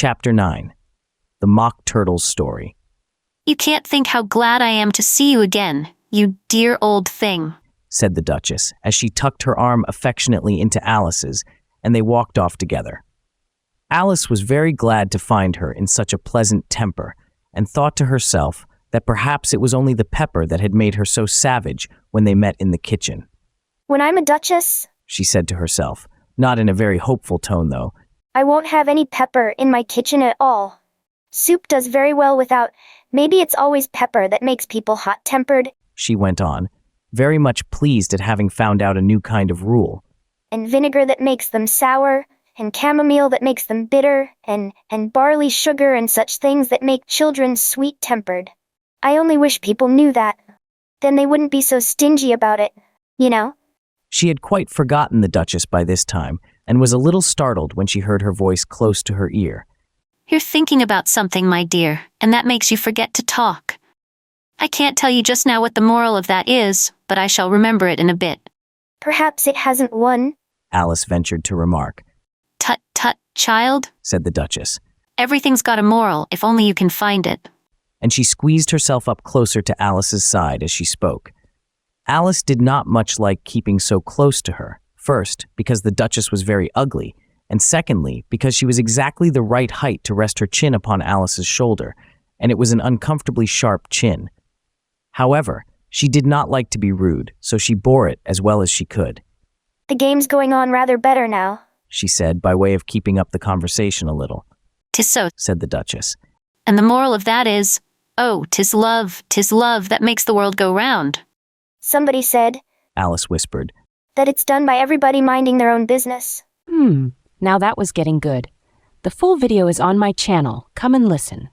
Chapter 9. The Mock Turtle's Story. "You can't think how glad I am to see you again, you dear old thing," said the Duchess, as she tucked her arm affectionately into Alice's, and they walked off together. Alice was very glad to find her in such a pleasant temper, and thought to herself that perhaps it was only the pepper that had made her so savage when they met in the kitchen. "When I'm a duchess," she said to herself, not in a very hopeful tone though, "I won't have any pepper in my kitchen at all. Soup does very well without. Maybe it's always pepper that makes people hot-tempered," she went on, very much pleased at having found out a new kind of rule. "and vinegar that makes them sour, and chamomile that makes them bitter, and barley sugar and such things that make children sweet-tempered. I only wish people knew that. Then they wouldn't be so stingy about it, you know?" She had quite forgotten the Duchess by this time, and was a little startled when she heard her voice close to her ear. "You're thinking about something, my dear, and that makes you forget to talk. I can't tell you just now what the moral of that is, but I shall remember it in a bit." "Perhaps it hasn't one," Alice ventured to remark. "Tut, tut, child," said the Duchess, "everything's got a moral if only you can find it." and she squeezed herself up closer to Alice's side as she spoke. Alice did not much like keeping so close to her, first, because the Duchess was very ugly, and secondly, because she was exactly the right height to rest her chin upon Alice's shoulder, and it was an uncomfortably sharp chin. However, she did not like to be rude, so she bore it as well as she could. "The game's going on rather better now," she said, by way of keeping up the conversation a little. "'Tis so," said the Duchess. "and the moral of that is, oh, 'tis love that makes the world go round." "Somebody said," Alice whispered, "that it's done by everybody minding their own business." Now that was getting good. The full video is on my channel. Come and listen.